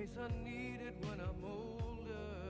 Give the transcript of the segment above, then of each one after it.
case I need it when I'm older.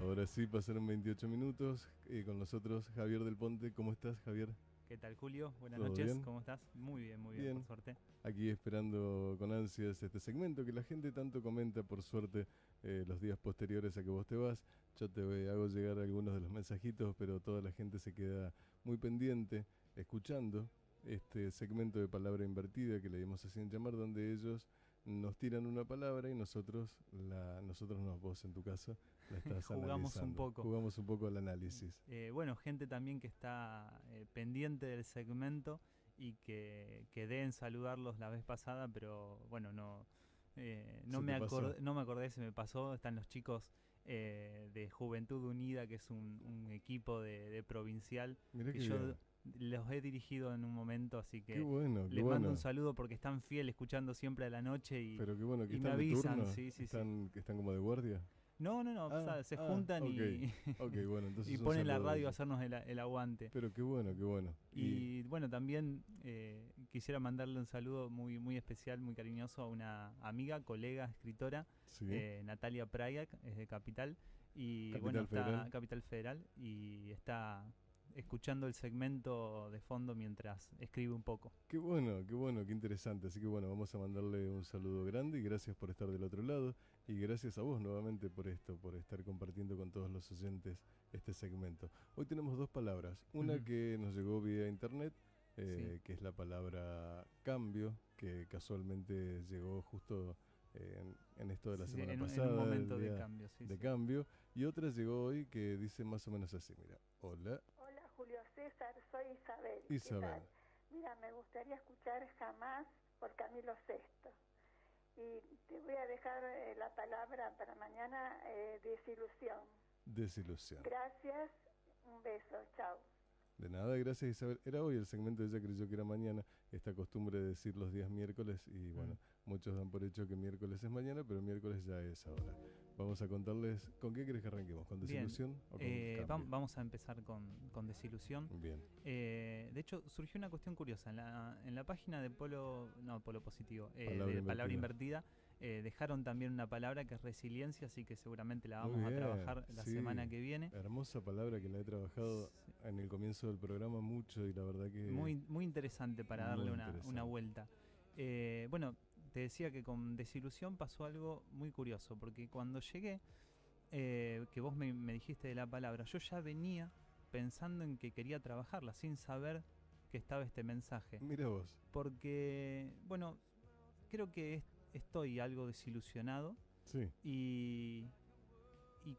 Ahora sí, pasaron 28 minutos. Con nosotros Javier del Ponte. ¿Cómo estás, Javier? ¿Qué tal, Julio? Buenas ¿Todo noches, bien? ¿cómo estás? Muy bien, por suerte. Aquí esperando con ansias este segmento que la gente tanto comenta, por suerte, los días posteriores a que vos te vas. Yo te hago llegar algunos de los mensajitos, pero toda la gente se queda muy pendiente, escuchando este segmento de palabra invertida que le dimos así en llamar, donde ellos nos tiran una palabra y nosotros no, vos en tu caso, la estás Jugamos analizando. un poco. Jugamos un poco al análisis. Bueno, gente también que está pendiente del segmento y que quedé en saludarlos la vez pasada, pero bueno, no me acordé, se me pasó. Están los chicos de Juventud Unida, que es un equipo de provincial. Mirá que que yo bien. los he dirigido en un momento, así que Qué bueno, les mando un saludo porque están fieles escuchando siempre a la noche y, pero qué bueno que y me están de avisan. turno. Sí. ¿Están como de guardia? No, se juntan okay. y, Bueno, entonces y ponen la radio a hacernos el aguante. Pero qué bueno, qué bueno. Y bueno, también quisiera mandarle un saludo muy, muy especial, muy cariñoso a una amiga, colega, escritora, ¿sí? Natalia Prayak, es de Capital. Y Capital bueno, Federal. está Capital Federal y está escuchando el segmento de fondo mientras escribe un poco. Qué bueno, qué interesante. Así que bueno, vamos a mandarle un saludo grande y gracias por estar del otro lado. Y gracias a vos nuevamente por estar compartiendo con todos los oyentes este segmento. Hoy tenemos dos palabras. Una que nos llegó vía internet, que es la palabra cambio, que casualmente llegó justo en esto de la semana pasada. En un momento de cambio, cambio. Y otra llegó hoy que dice más o menos así, mira. Hola. Hola, Julio César, soy Isabel. Isabel. ¿Qué tal? Mira, me gustaría escuchar Jamás por Camilo VI. Y te voy a dejar la palabra para mañana, desilusión. Desilusión. Gracias, un beso, chao. De nada, gracias Isabel. Era hoy el segmento, ella creyó que era mañana, esta costumbre de decir los días miércoles y bueno, muchos dan por hecho que miércoles es mañana, pero miércoles ya es ahora. Vamos a contarles, ¿con qué querés que arranquemos? ¿Con desilusión o con cambio? Vamos a empezar con desilusión. Bien. De hecho, surgió una cuestión curiosa. En la página de Polo Positivo, Palabra Invertida, dejaron también una palabra que es resiliencia, así que seguramente la vamos a trabajar la semana que viene. Hermosa palabra que la he trabajado en el comienzo del programa mucho y la verdad que... Muy, muy interesante para darle una vuelta. Bueno, te decía que con desilusión pasó algo muy curioso, porque cuando llegué, que vos me dijiste de la palabra, yo ya venía pensando en que quería trabajarla sin saber que estaba este mensaje. Mira vos. Porque, bueno, creo que estoy algo desilusionado. Sí. Y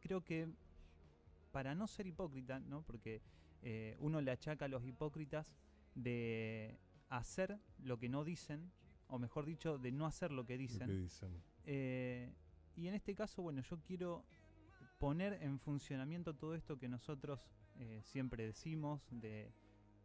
creo que para no ser hipócrita, ¿no? Porque uno le achaca a los hipócritas de hacer lo que no dicen, o mejor dicho, de no hacer lo que dicen. Y en este caso, bueno, yo quiero poner en funcionamiento todo esto que nosotros siempre decimos, de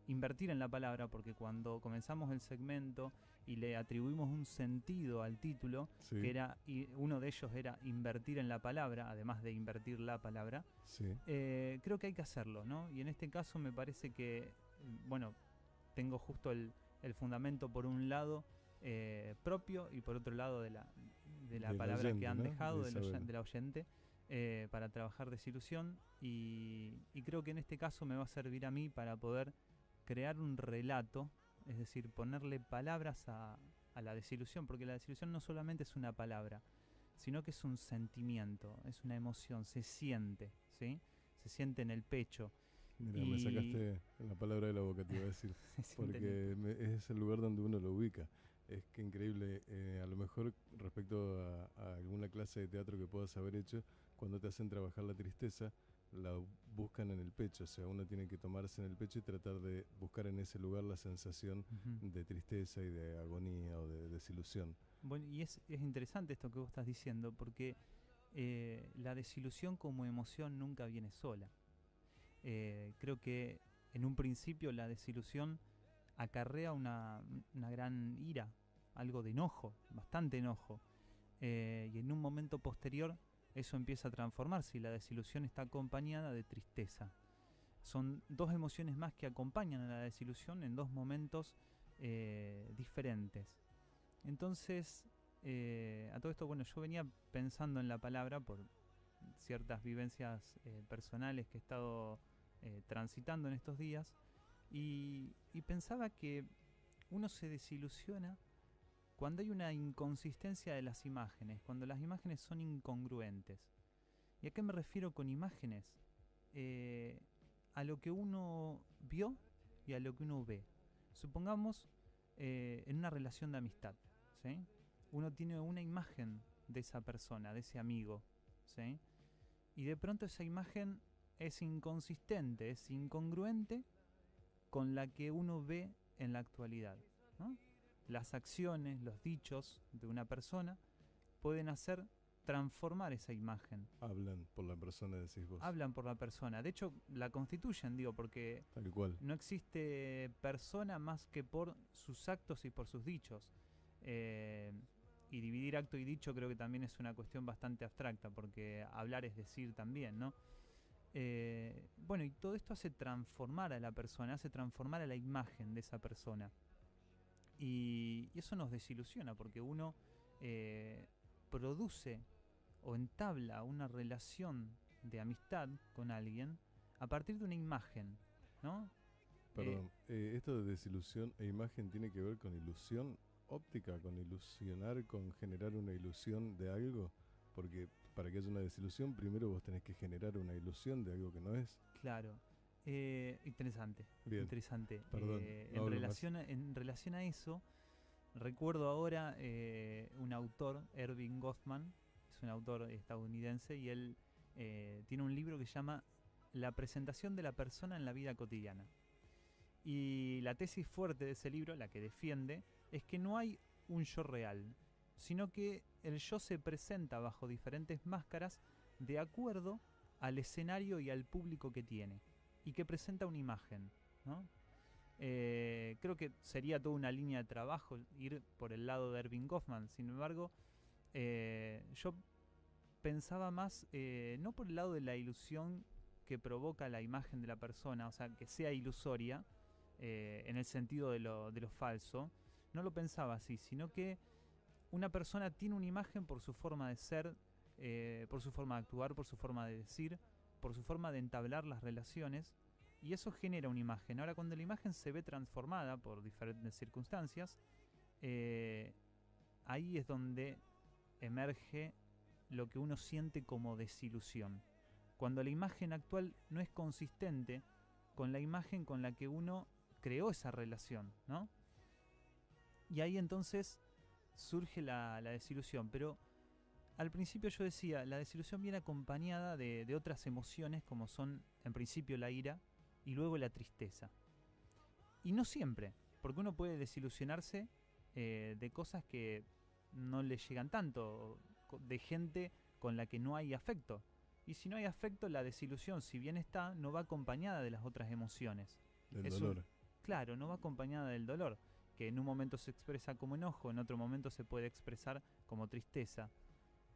invertir en la palabra, porque cuando comenzamos el segmento y le atribuimos un sentido al título, que era, y uno de ellos era invertir en la palabra, además de invertir la palabra, creo que hay que hacerlo, ¿no? Y en este caso me parece que, bueno, tengo justo el fundamento por un lado propio y por otro lado de la palabra oyente, que han dejado, de la oyente, para trabajar desilusión, y creo que en este caso me va a servir a mí para poder crear un relato, es decir, ponerle palabras a la desilusión, porque la desilusión no solamente es una palabra, sino que es un sentimiento, es una emoción, se siente, ¿sí? Se siente en el pecho. Mira, me sacaste la palabra de la boca, te iba a decir, porque es el lugar donde uno lo ubica. Es que increíble, a lo mejor respecto a alguna clase de teatro que puedas haber hecho, cuando te hacen trabajar la tristeza, la buscan en el pecho, o sea, uno tiene que tomarse en el pecho y tratar de buscar en ese lugar la sensación de tristeza y de agonía o de desilusión. Bueno, y es interesante esto que vos estás diciendo, porque la desilusión como emoción nunca viene sola. Creo que en un principio la desilusión acarrea una gran ira, algo de enojo, bastante enojo, y en un momento posterior eso empieza a transformarse y la desilusión está acompañada de tristeza. son dos emociones más que acompañan a la desilusión en dos momentos diferentes. Entonces, a todo esto, bueno, yo venía pensando en la palabra por ciertas vivencias personales que he estado transitando en estos días y pensaba que uno se desilusiona cuando hay una inconsistencia de las imágenes, cuando las imágenes son incongruentes. ¿Y a qué me refiero con imágenes? A lo que uno vio y a lo que uno ve. Supongamos en una relación de amistad, ¿sí? Uno tiene una imagen de esa persona, de ese amigo, ¿sí? Y de pronto esa imagen es inconsistente, es incongruente con la que uno ve en la actualidad, ¿no? Las acciones, los dichos de una persona pueden hacer transformar esa imagen. Hablan por la persona, decís vos. Hablan por la persona. De hecho, la constituyen, digo, porque Tal cual. no existe persona más que por sus actos y por sus dichos. Y dividir acto y dicho creo que también es una cuestión bastante abstracta, porque hablar es decir también, ¿no? Bueno, y todo esto hace transformar a la persona, hace transformar a la imagen de esa persona. Y eso nos desilusiona, porque uno produce o entabla una relación de amistad con alguien a partir de una imagen, ¿no? Perdón, esto de desilusión e imagen tiene que ver con ilusión óptica, con ilusionar, con generar una ilusión de algo, porque para que haya una desilusión primero vos tenés que generar una ilusión de algo que no es. Claro. Interesante. Bien. Interesante. Perdón, no En relación a eso, recuerdo ahora un autor, Erving Goffman, es un autor estadounidense, y él tiene un libro que se llama La presentación de la persona en la vida cotidiana. Y la tesis fuerte de ese libro, la que defiende, es que no hay un yo real, sino que el yo se presenta bajo diferentes máscaras de acuerdo al escenario y al público que tiene, y que presenta una imagen, ¿no? Creo que sería toda una línea de trabajo ir por el lado de Erving Goffman. Sin embargo, yo pensaba más no por el lado de la ilusión que provoca la imagen de la persona, o sea, que sea ilusoria en el sentido de lo falso. No lo pensaba así, sino que una persona tiene una imagen por su forma de ser, por su forma de actuar, por su forma de decir, por su forma de entablar las relaciones, y eso genera una imagen. Ahora, cuando la imagen se ve transformada por diferentes circunstancias, ahí es donde emerge lo que uno siente como desilusión. Cuando la imagen actual no es consistente con la imagen con la que uno creó esa relación, ¿no? Y ahí entonces surge la desilusión. Pero al principio yo decía, la desilusión viene acompañada de otras emociones, como son en principio la ira y luego la tristeza. Y no siempre, porque uno puede desilusionarse de cosas que no le llegan tanto, de gente con la que no hay afecto. Y si no hay afecto, la desilusión, si bien está, no va acompañada de las otras emociones. Del dolor. Claro, no va acompañada del dolor, que en un momento se expresa como enojo, en otro momento se puede expresar como tristeza.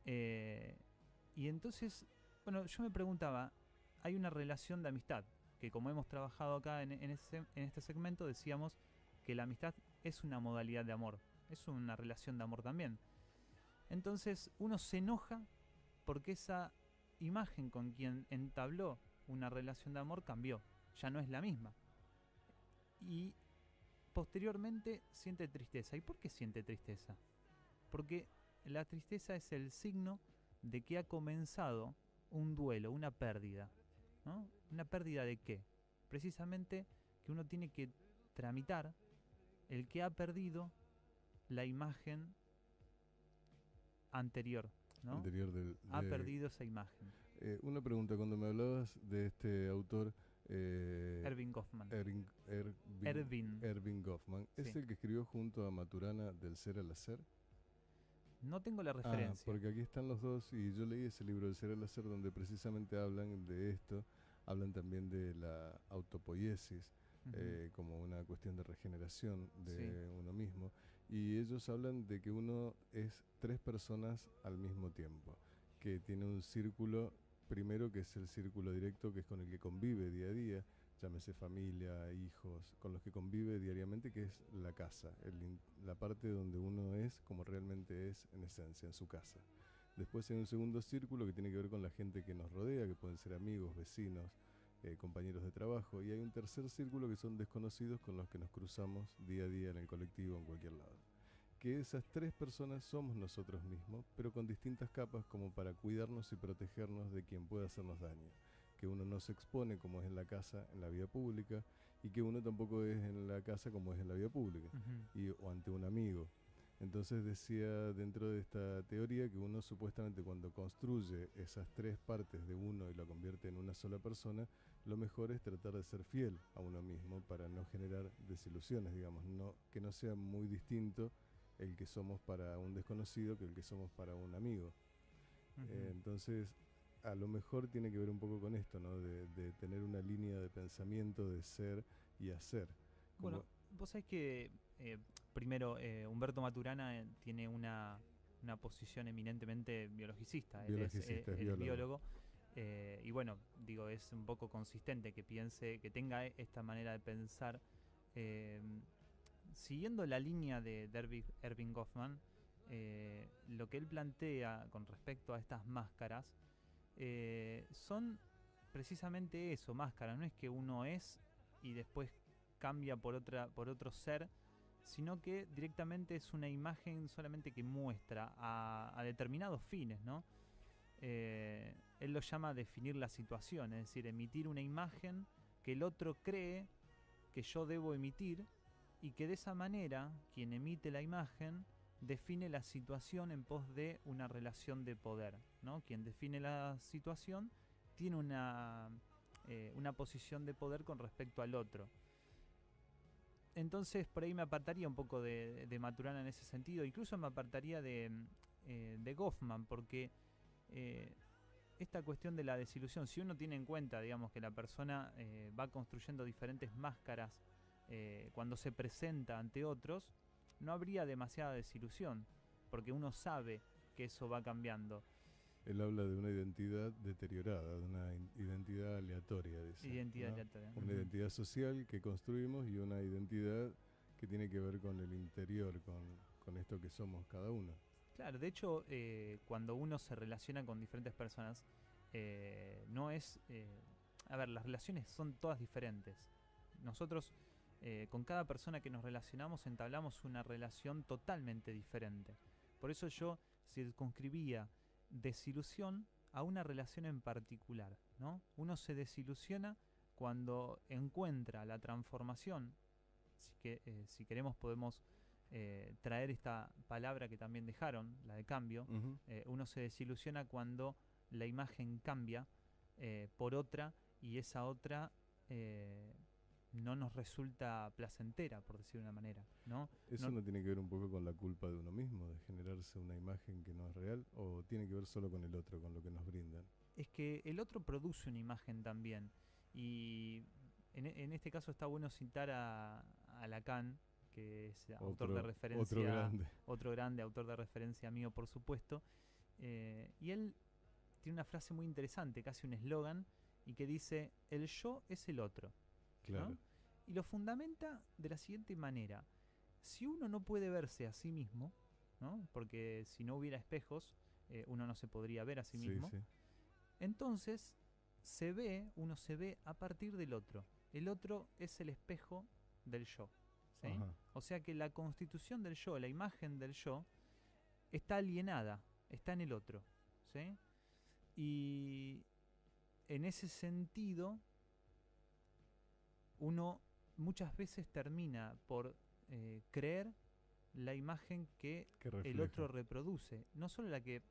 Y entonces, bueno, yo me preguntaba, hay una relación de amistad, que como hemos trabajado acá en este segmento, decíamos que la amistad es una modalidad de amor, es una relación de amor también. Entonces uno se enoja porque esa imagen con quien entabló una relación de amor cambió, ya no es la misma. Y posteriormente siente tristeza. ¿Y por qué siente tristeza? Porque la tristeza es el signo de que ha comenzado un duelo, una pérdida, ¿no? ¿Una pérdida de qué? Precisamente que uno tiene que tramitar el que ha perdido la imagen anterior, ¿no? Ha perdido esa imagen. Una pregunta, cuando me hablabas de este autor... Erving Goffman. Erving Goffman. ¿Es Sí. el que escribió junto a Maturana Del Ser al Hacer? No tengo la referencia. Porque aquí están los dos y yo leí ese libro Del Ser al Hacer donde precisamente hablan de esto, hablan también de la autopoiesis como una cuestión de regeneración de uno mismo, y ellos hablan de que uno es tres personas al mismo tiempo, que tiene un círculo primero, que es el círculo directo, que es con el que convive día a día, llámese familia, hijos, con los que convive diariamente, que es la casa, la parte donde uno es como realmente es en esencia, en su casa. Después hay un segundo círculo que tiene que ver con la gente que nos rodea, que pueden ser amigos, vecinos, compañeros de trabajo, y hay un tercer círculo que son desconocidos con los que nos cruzamos día a día en el colectivo, en cualquier lado. Que esas tres personas somos nosotros mismos, pero con distintas capas como para cuidarnos y protegernos de quien pueda hacernos daño. Que uno no se expone como es en la casa, en la vía pública, y que uno tampoco es en la casa como es en la vía pública, o ante un amigo. Entonces decía dentro de esta teoría que uno supuestamente cuando construye esas tres partes de uno y lo convierte en una sola persona, lo mejor es tratar de ser fiel a uno mismo para no generar desilusiones, digamos, que no sea muy distinto el que somos para un desconocido que el que somos para un amigo. Entonces, a lo mejor tiene que ver un poco con esto, ¿no? De tener una línea de pensamiento, de ser y hacer. Bueno, vos sabés que primero Humberto Maturana tiene una posición eminentemente biologicista. Él es biólogo. Y bueno, digo, es un poco consistente que piense, que tenga esta manera de pensar. Siguiendo la línea de Erving Goffman, lo que él plantea con respecto a estas máscaras son precisamente eso, máscaras. No es que uno es y después cambia por otro ser, sino que directamente es una imagen solamente que muestra a determinados fines, ¿no? Él lo llama definir la situación, es decir, emitir una imagen que el otro cree que yo debo emitir, y que de esa manera quien emite la imagen define la situación en pos de una relación de poder, ¿no? Quien define la situación tiene una posición de poder con respecto al otro. Entonces por ahí me apartaría un poco de Maturana en ese sentido, incluso me apartaría de Goffman, porque esta cuestión de la desilusión, si uno tiene en cuenta, digamos, que la persona va construyendo diferentes máscaras cuando se presenta ante otros, no habría demasiada desilusión, porque uno sabe que eso va cambiando. Él habla de una identidad deteriorada, de una identidad aleatoria, dice. Identidad ¿no? aleatoria. Una identidad social que construimos y una identidad que tiene que ver con el interior, con esto que somos cada uno. Claro, de hecho, cuando uno se relaciona con diferentes personas, no es... a ver, las relaciones son todas diferentes. Nosotros, con cada persona que nos relacionamos, entablamos una relación totalmente diferente. Por eso yo circunscribía desilusión a una relación en particular, ¿no? Uno se desilusiona cuando encuentra la transformación. Si queremos podemos traer esta palabra que también dejaron, la de cambio. Uno se desilusiona cuando la imagen cambia por otra, y esa otra no nos resulta placentera, por decir de una manera, ¿no? ¿Eso no tiene que ver un poco con la culpa de uno mismo, de generarse una imagen que no es real, o tiene que ver solo con el otro, con lo que nos brindan? Es que el otro produce una imagen también, y en este caso está bueno citar a Lacan, que es autor de referencia, otro grande autor de referencia mío, por supuesto, y él tiene una frase muy interesante, casi un eslogan, y que dice: el yo es el otro. Claro. ¿No? Y lo fundamenta de la siguiente manera: si uno no puede verse a sí mismo, ¿no? Porque si no hubiera espejos, uno no se podría ver a sí mismo. Sí. Entonces uno se ve a partir del otro. El otro es el espejo del yo, ¿sí? O sea que la constitución del yo, la imagen del yo, está alienada, está en el otro, ¿sí? Y en ese sentido, uno muchas veces termina por creer la imagen que el otro reproduce. No solo la que...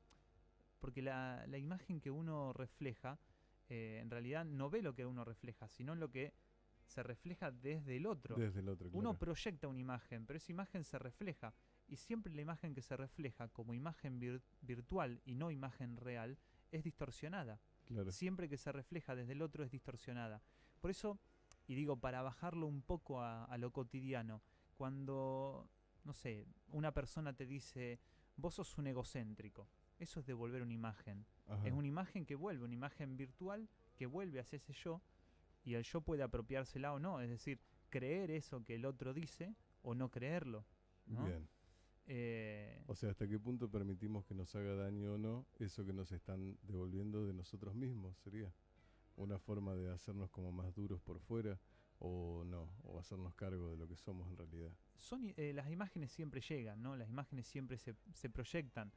Porque la imagen que uno refleja, en realidad no ve lo que uno refleja, sino lo que se refleja desde el otro. Desde el otro, claro. Uno proyecta una imagen, pero esa imagen se refleja. Y siempre la imagen que se refleja como imagen virtual y no imagen real es distorsionada. Claro. Siempre que se refleja desde el otro es distorsionada. Por eso... Y digo, para bajarlo un poco a lo cotidiano, cuando, no sé, una persona te dice: vos sos un egocéntrico, eso es devolver una imagen. Ajá. Es una imagen que vuelve, una imagen virtual que vuelve hacia ese yo, y el yo puede apropiársela o no, es decir, creer eso que el otro dice o no creerlo, ¿no? Bien. Eh, O sea, ¿hasta qué punto permitimos que nos haga daño o no eso que nos están devolviendo de nosotros mismos? Sería una forma de hacernos como más duros por fuera o no, o hacernos cargo de lo que somos en realidad. las imágenes siempre llegan, ¿no? Las imágenes siempre se proyectan.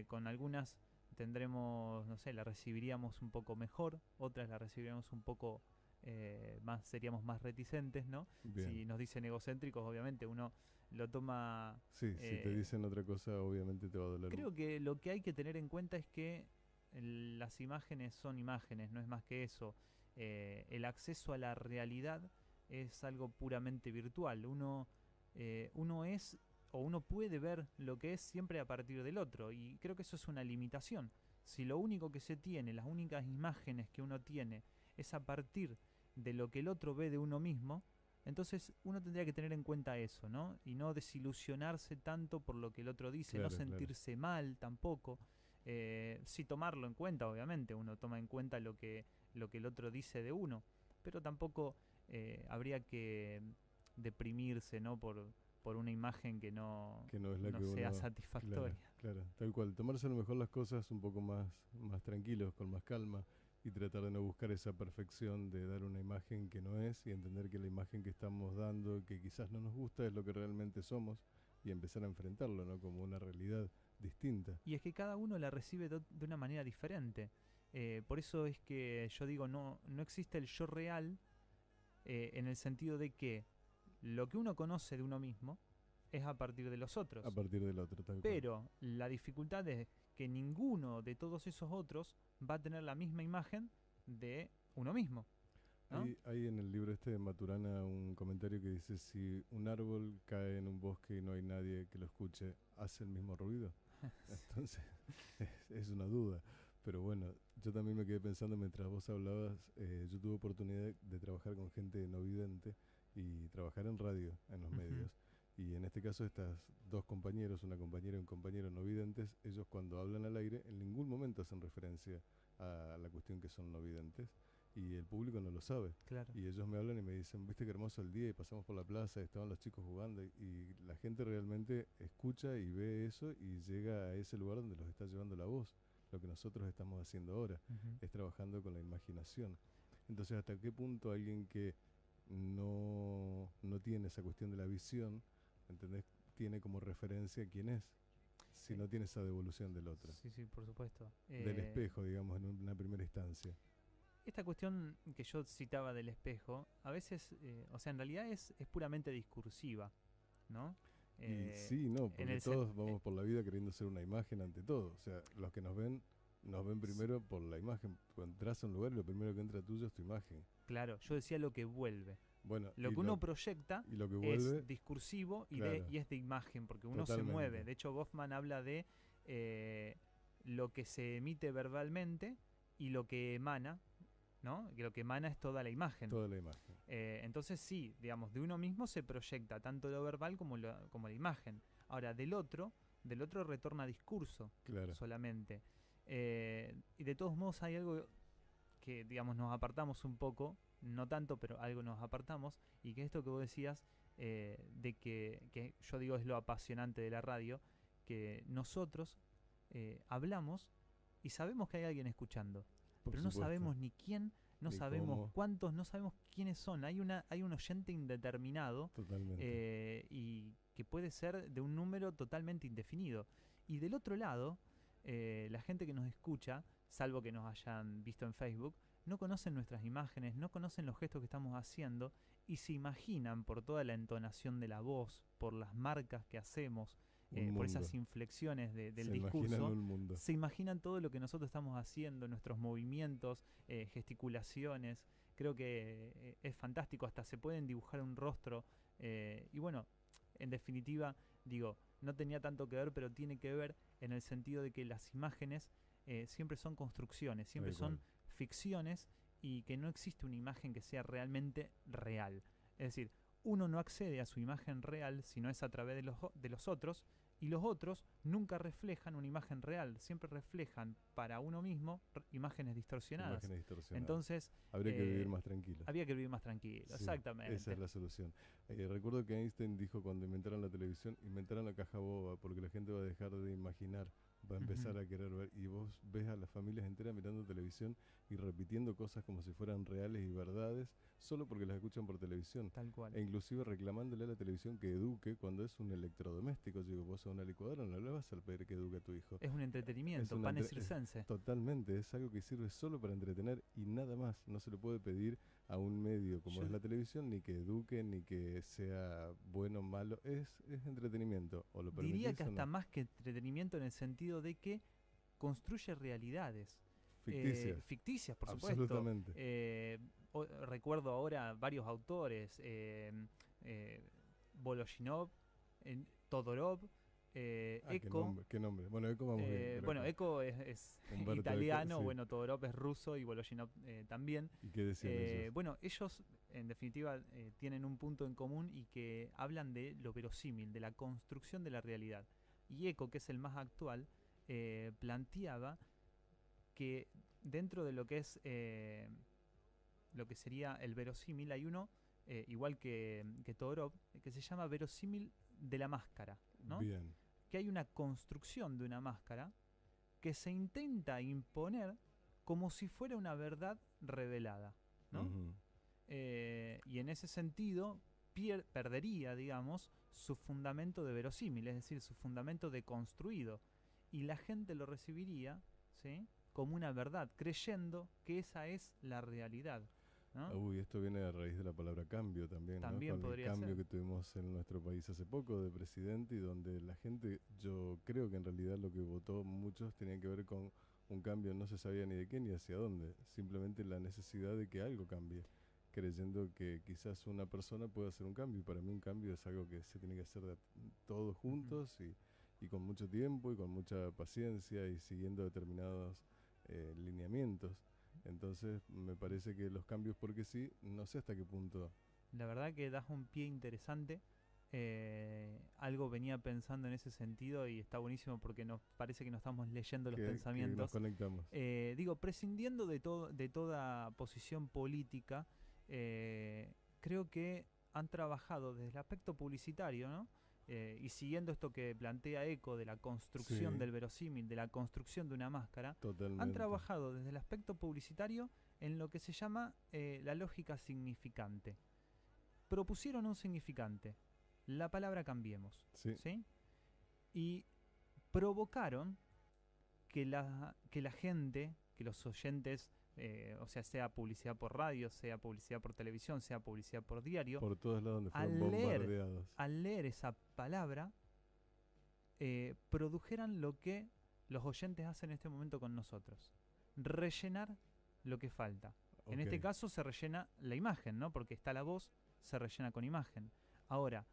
Con algunas tendremos, no sé, la recibiríamos un poco mejor, otras la recibiríamos un poco más, seríamos más reticentes, ¿no? Bien. Si nos dicen egocéntricos, obviamente uno lo toma... Sí, si te dicen otra cosa, obviamente te va a doler. Creo que lo que hay que tener en cuenta es que las imágenes son imágenes, no es más que eso. El acceso a la realidad es algo puramente virtual. Uno es o uno puede ver lo que es siempre a partir del otro, y creo que eso es una limitación. Si lo único que se tiene, las únicas imágenes que uno tiene es a partir de lo que el otro ve de uno mismo, entonces uno tendría que tener en cuenta eso, ¿no? Y no desilusionarse tanto por lo que el otro dice, Claro, no sentirse mal tampoco. Sí tomarlo en cuenta, obviamente, uno toma en cuenta lo que el otro dice de uno, pero tampoco habría que deprimirse, ¿no? Por una imagen que no es la que sea uno, satisfactoria. Claro, tal cual. Tomarse a lo mejor las cosas un poco más tranquilos, con más calma, y tratar de no buscar esa perfección de dar una imagen que no es, y entender que la imagen que estamos dando, que quizás no nos gusta, es lo que realmente somos, y empezar a enfrentarlo, ¿no? Como una realidad distinta. Y es que cada uno la recibe de una manera diferente. Por eso es que yo digo, no existe el yo real, en el sentido de que lo que uno conoce de uno mismo es a partir de los otros. A partir del otro, tal cual. Pero la dificultad es que ninguno de todos esos otros va a tener la misma imagen de uno mismo, ¿no? Hay en el libro este de Maturana un comentario que dice: si un árbol cae en un bosque y no hay nadie que lo escuche, ¿hace el mismo ruido? Entonces, es una duda. Pero bueno, yo también me quedé pensando mientras vos hablabas. Yo tuve oportunidad de trabajar con gente no vidente y trabajar en radio, en los medios. Y en este caso, estas dos compañeros, una compañera y un compañero no videntes, ellos cuando hablan al aire en ningún momento hacen referencia a la cuestión que son no videntes, y el público no lo sabe. Claro. Y ellos me hablan y me dicen: viste qué hermoso el día, y pasamos por la plaza, y estaban los chicos jugando, y la gente realmente escucha y ve eso y llega a ese lugar donde los está llevando la voz. Lo que nosotros estamos haciendo ahora es trabajando con la imaginación. Entonces, ¿hasta qué punto alguien que no tiene esa cuestión de la visión, ¿entendés?, tiene como referencia quién es, si no tiene esa devolución del otro? Sí, por supuesto. Del espejo, digamos, en una primera instancia. Esta cuestión que yo citaba del espejo, a veces, o sea, en realidad es puramente discursiva, ¿no? Y sí, no, porque todos vamos por la vida queriendo ser una imagen ante todo. O sea, los que nos ven primero por la imagen. Cuando entras a un lugar, lo primero que entra tuyo es tu imagen. Claro, yo decía lo que vuelve. Bueno, lo que uno proyecta y lo que vuelve, es discursivo y, claro, y es de imagen, porque uno totalmente se mueve. De hecho, Goffman habla de lo que se emite verbalmente y lo que emana, ¿no? Que lo que emana es toda la imagen. Toda la imagen. Entonces sí, digamos, de uno mismo se proyecta tanto lo verbal como la imagen. Ahora, del otro retorna discurso, claro, solamente. Y de todos modos hay algo que, digamos, nos apartamos un poco, no tanto, pero algo nos apartamos, y que esto que vos decías, de que yo digo es lo apasionante de la radio, que nosotros hablamos y sabemos que hay alguien escuchando, pero no sabemos ni quién, no ni sabemos cómo, cuántos, no sabemos quiénes son. Hay un oyente indeterminado, y que puede ser de un número totalmente indefinido. Y del otro lado, la gente que nos escucha, salvo que nos hayan visto en Facebook, no conocen nuestras imágenes, no conocen los gestos que estamos haciendo, y se imaginan por toda la entonación de la voz, por las marcas que hacemos, por esas inflexiones del discurso, se imaginan todo lo que nosotros estamos haciendo, nuestros movimientos, gesticulaciones. Creo que es fantástico, hasta se pueden dibujar un rostro, y bueno, en definitiva, digo, no tenía tanto que ver, pero tiene que ver en el sentido de que las imágenes siempre son construcciones, siempre son ficciones, y que no existe una imagen que sea realmente real. Es decir, uno no accede a su imagen real si no es a través de los otros, Y los otros nunca reflejan una imagen real, siempre reflejan para uno mismo imágenes distorsionadas. Imágenes distorsionadas. Entonces, habría que vivir más tranquilo. Había que vivir más tranquilo, Sí, exactamente. esa es la solución. Recuerdo que Einstein dijo cuando inventaron la televisión, inventaron la caja boba, porque la gente va a dejar de imaginar, va a empezar a querer ver. Y vos ves a las familias enteras mirando televisión y repitiendo cosas como si fueran reales y verdades, solo porque las escuchan por televisión. Tal cual. E inclusive reclamándole a la televisión que eduque cuando es un electrodoméstico. Yo digo, vos a una licuadora no le vas a pedir que eduque a tu hijo. Es un entretenimiento, Es pan circense. Totalmente, es algo que sirve solo para entretener y nada más. No se le puede pedir a un medio como es la televisión ni que eduque, ni que sea bueno o malo. Es entretenimiento. O lo Diría que hasta no. más que entretenimiento en el sentido de que construye realidades. Ficticias. Por supuesto. Absolutamente. Recuerdo ahora varios autores, Voloshinov, Todorov, Eco. ¿Qué nombre? Bueno, Eco vamos bien. Bueno, Eco es italiano, sí. Bueno, Todorov es ruso y Voloshinov también. ¿Y qué decían ellos? Bueno, ellos en definitiva tienen un punto en común y que hablan de lo verosímil, de la construcción de la realidad. Y Eco, que es el más actual, planteaba que dentro de lo que es lo que sería el verosímil hay uno, igual que Todorov, que se llama verosímil de la máscara, ¿no? Bien. Que hay una construcción de una máscara que se intenta imponer como si fuera una verdad revelada, ¿no? Y en ese sentido perdería, digamos, su fundamento de verosímil, es decir, su fundamento de construido, y la gente lo recibiría, ¿sí?, como una verdad, creyendo que esa es la realidad, ¿no? Uy, esto viene a raíz de la palabra cambio también, También ¿no? Con el cambio ser. que tuvimos en nuestro país hace poco de presidente, y donde la gente, yo creo que en realidad lo que votó muchos tenía que ver con un cambio, no se sabía ni de qué ni hacia dónde, simplemente la necesidad de que algo cambie, creyendo que quizás una persona pueda hacer un cambio, y para mí un cambio es algo que se tiene que hacer de todos juntos y con mucho tiempo y con mucha paciencia y siguiendo determinados lineamientos. Entonces me parece que los cambios, porque sí, no sé hasta qué punto. La verdad que das un pie interesante. Algo venía pensando en ese sentido y está buenísimo porque nos parece que nos estamos leyendo los pensamientos. Que nos conectamos. Digo, prescindiendo de toda posición política, creo que han trabajado desde el aspecto publicitario, ¿no? Y siguiendo esto que plantea Eco de la construcción del verosímil, de la construcción de una máscara, Totalmente. Han trabajado desde el aspecto publicitario en lo que se llama la lógica significante. Propusieron un significante, la palabra cambiemos, ¿sí? Y provocaron que la gente, que los oyentes, o sea publicidad por radio, sea publicidad por televisión, sea publicidad por diario, por todos lados donde fueron bombardeados, al leer esa palabra, produjeran lo que los oyentes hacen en este momento con nosotros: rellenar lo que falta. En este caso se rellena la imagen, ¿no? Porque está la voz, se rellena con imagen. Ahora,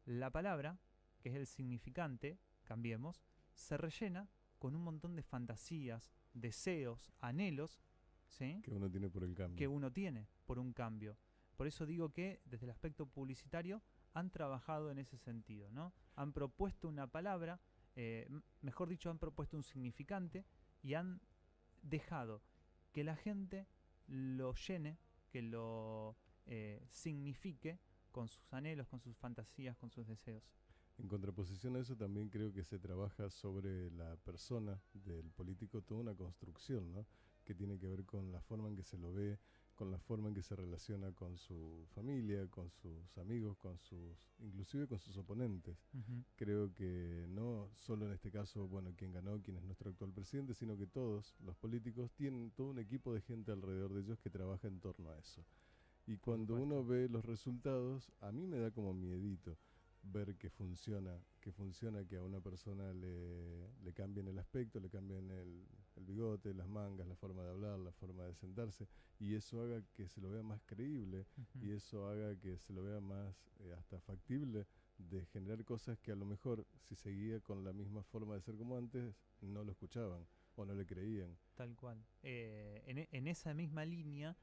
la palabra, que es el significante, cambiemos, se rellena con un montón de fantasías, deseos, anhelos, ¿sí?, que uno tiene por el cambio. Que uno tiene por un cambio. Por eso digo que desde el aspecto publicitario han trabajado en ese sentido, ¿no? Han propuesto una palabra, mejor dicho, han propuesto un significante y han dejado que la gente lo llene, que lo signifique con sus anhelos, con sus fantasías, con sus deseos. En contraposición a eso, también creo que se trabaja sobre la persona del político toda una construcción, ¿no?, que tiene que ver con la forma en que se lo ve, con la forma en que se relaciona con su familia, con sus amigos, inclusive con sus oponentes. Creo que no solo en este caso, bueno, quien ganó, quien es nuestro actual presidente, sino que todos los políticos tienen todo un equipo de gente alrededor de ellos que trabaja en torno a eso. Y cuando uno ve los resultados, a mí me da como miedito ver que funciona, que a una persona le cambien el aspecto, le cambien el bigote, las mangas, la forma de hablar, la forma de sentarse, y eso haga que se lo vea más creíble, y eso haga que se lo vea más hasta factible de generar cosas que a lo mejor, si seguía con la misma forma de ser como antes, no lo escuchaban o no le creían. Tal cual. En esa misma línea,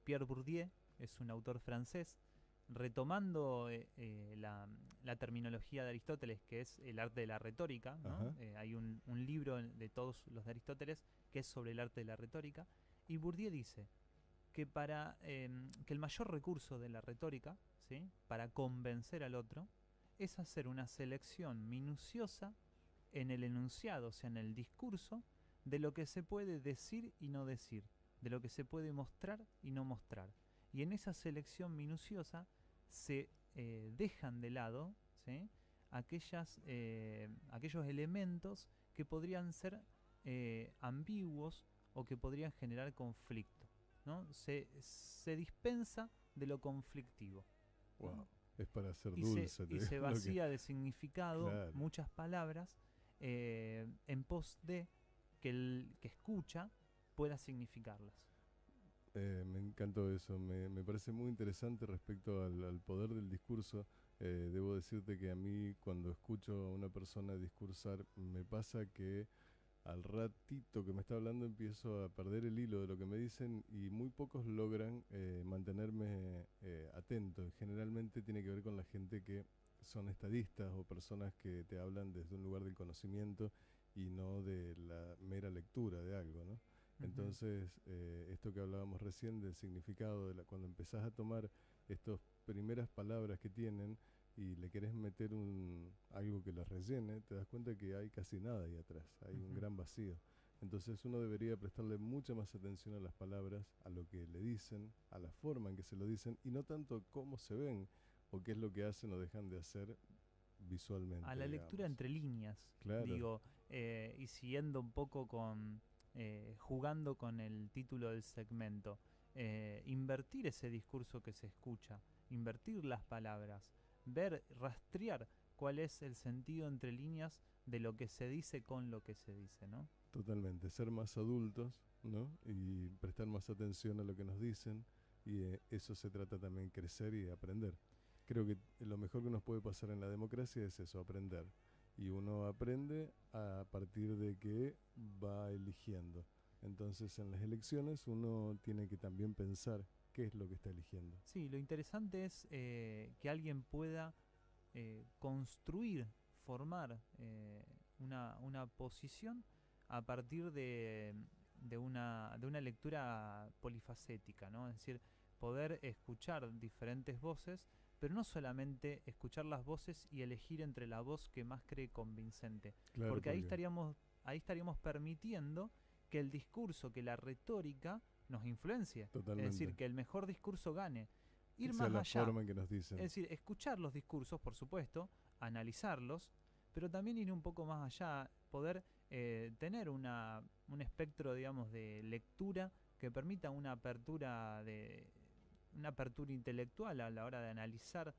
Pierre Bourdieu es un autor francés retomando la terminología de Aristóteles, que es el arte de la retórica, ¿no? Hay un libro de todos los de Aristóteles que es sobre el arte de la retórica, y Bourdieu dice que que el mayor recurso de la retórica, ¿sí?, para convencer al otro, es hacer una selección minuciosa en el enunciado, o sea, en el discurso, de lo que se puede decir y no decir, de lo que se puede mostrar y no mostrar. Y en esa selección minuciosa se dejan de lado, ¿sí?, aquellos elementos que podrían ser ambiguos o que podrían generar conflicto, ¿no? Se dispensa de lo conflictivo. Wow. ¿No? Es para hacer Y dulce. se vacía de significado, claro, muchas palabras en pos de que el que escucha pueda significarlas. Me encantó eso, me parece muy interesante respecto al poder del discurso. Debo decirte que a mí, cuando escucho a una persona discursar, me pasa que al ratito que me está hablando empiezo a perder el hilo de lo que me dicen, y muy pocos logran mantenerme atento. Generalmente tiene que ver con la gente que son estadistas o personas que te hablan desde un lugar del conocimiento y no de la mera lectura de algo, ¿no? Entonces, esto que hablábamos recién del significado, cuando empezás a tomar estas primeras palabras que tienen y le querés meter algo que las rellene, te das cuenta que hay casi nada ahí atrás, hay un gran vacío. Entonces uno debería prestarle mucha más atención a las palabras, a lo que le dicen, a la forma en que se lo dicen, y no tanto cómo se ven o qué es lo que hacen o dejan de hacer visualmente. A la lectura entre líneas, claro, digo, y siguiendo un poco jugando con el título del segmento, invertir ese discurso que se escucha, invertir las palabras, rastrear cuál es el sentido entre líneas de lo que se dice con lo que se dice, ¿no? Totalmente, ser más adultos, ¿no? Y prestar más atención a lo que nos dicen, y eso se trata también, crecer y aprender. Creo que lo mejor que nos puede pasar en la democracia es eso, aprender. Y uno aprende a partir de que va eligiendo. Entonces, en las elecciones uno tiene que también pensar qué es lo que está eligiendo. Sí, lo interesante es que alguien pueda construir, formar una posición a partir de una lectura polifacética, ¿no? Es decir, poder escuchar diferentes voces, pero no solamente escuchar las voces y elegir entre la voz que más cree convincente, Claro, porque ahí estaríamos permitiendo que el discurso, que la retórica nos influencie. Totalmente. Es decir, que el mejor discurso gane. Ir Esa más es la allá. forma en que nos dicen. Es decir, escuchar los discursos, por supuesto, analizarlos, pero también ir un poco más allá, poder tener un espectro, digamos, de lectura que permita una apertura intelectual a la hora de analizar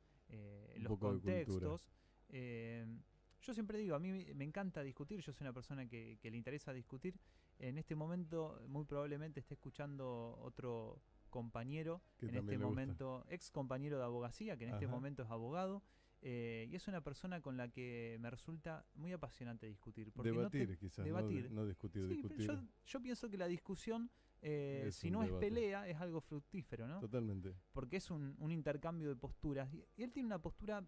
los contextos. Yo siempre digo, a mí me encanta discutir, yo soy una persona que le interesa discutir. En este momento muy probablemente esté escuchando otro compañero, que en este le momento, ex compañero de abogacía, que en este Ajá. momento es abogado, y es una persona con la que me resulta muy apasionante discutir. Porque Debatir, quizás, debatir. No discutir, Sí, discutir. yo pienso que la discusión, si un no debate. es pelea, es algo fructífero, ¿no? Totalmente. Porque es un intercambio de posturas. Y él tiene una postura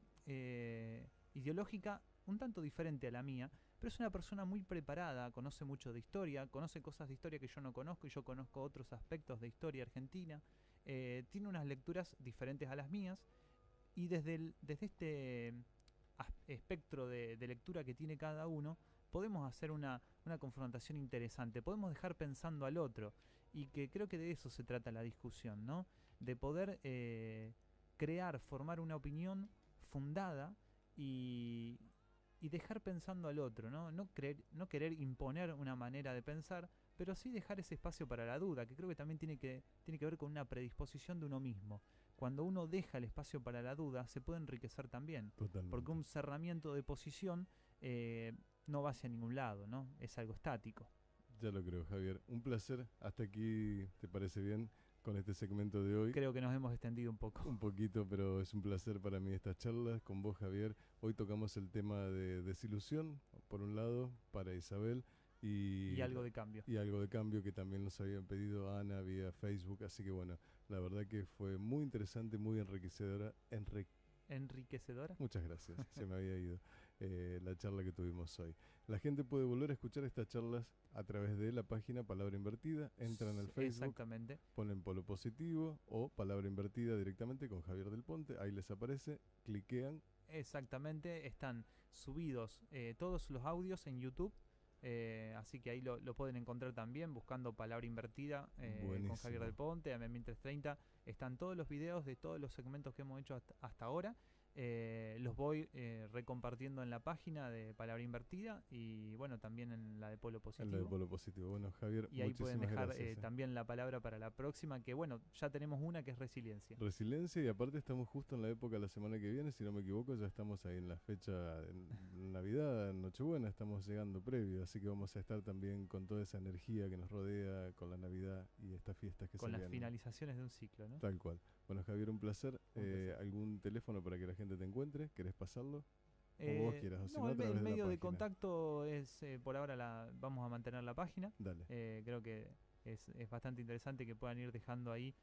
ideológica un tanto diferente a la mía, pero es una persona muy preparada, conoce mucho de historia, conoce cosas de historia que yo no conozco y yo conozco otros aspectos de historia argentina, tiene unas lecturas diferentes a las mías, y desde este espectro de lectura que tiene cada uno, podemos hacer una confrontación interesante, podemos dejar pensando al otro, y que creo que de eso se trata la discusión, ¿no? De poder formar una opinión fundada y dejar pensando al otro, ¿no? No querer imponer una manera de pensar, pero sí dejar ese espacio para la duda, que creo que también tiene que ver con una predisposición de uno mismo. Cuando uno deja el espacio para la duda, se puede enriquecer también. Totalmente. Porque un cerramiento de posición no va hacia ningún lado, ¿no? Es algo estático. Ya lo creo, Javier. Un placer. Hasta aquí, ¿te parece bien con este segmento de hoy? Creo que nos hemos extendido un poco. Un poquito, pero es un placer para mí estas charlas con vos, Javier. Hoy tocamos el tema de desilusión, por un lado, para Isabel, Y algo de cambio. Y algo de cambio que también nos habían pedido Ana vía Facebook. Así que bueno, la verdad que fue muy interesante, muy enriquecedora. Enriquecedora. Muchas gracias, se me había ido la charla que tuvimos hoy. La gente puede volver a escuchar estas charlas a través de la página Palabra Invertida. Entran al Facebook, Exactamente. ponen Polo Positivo o Palabra Invertida directamente con Javier del Ponte. Ahí les aparece, cliquean. Exactamente, están subidos todos los audios en YouTube. Así que ahí lo pueden encontrar también buscando Palabra Invertida con Javier del Ponte, AM1330. Están todos los videos de todos los segmentos que hemos hecho hasta ahora. Los voy recompartiendo en la página de Palabra Invertida y bueno, también en la de Polo Positivo. En la de Polo Positivo. Bueno, Javier, y ahí pueden dejar gracias, también la palabra para la próxima, que bueno, ya tenemos una que es resiliencia. Resiliencia, y aparte estamos justo en la época, la semana que viene, si no me equivoco, ya estamos ahí en la fecha en Navidad, en Nochebuena, estamos llegando previo, así que vamos a estar también con toda esa energía que nos rodea, con la Navidad y estas fiestas que se vienen. Con las finalizaciones de un ciclo, ¿no? Tal cual. Bueno, Javier, un placer. ¿Algún teléfono para que la gente te encuentre? ¿Querés pasarlo? Como vos quieras. O si no, el medio de contacto es, por ahora vamos a mantener la página. Dale. Creo que es bastante interesante que puedan ir dejando ahí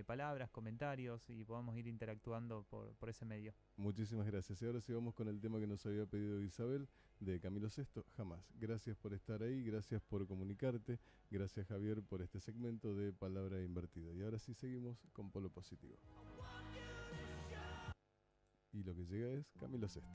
palabras, comentarios y podamos ir interactuando por ese medio. Muchísimas gracias. Y ahora sí vamos con el tema que nos había pedido Isabel, de Camilo Sesto, Jamás. Gracias por estar ahí, gracias por comunicarte, gracias Javier por este segmento de Palabra Invertida. Y ahora sí seguimos con Polo Positivo. Y lo que llega es Camilo Sesto.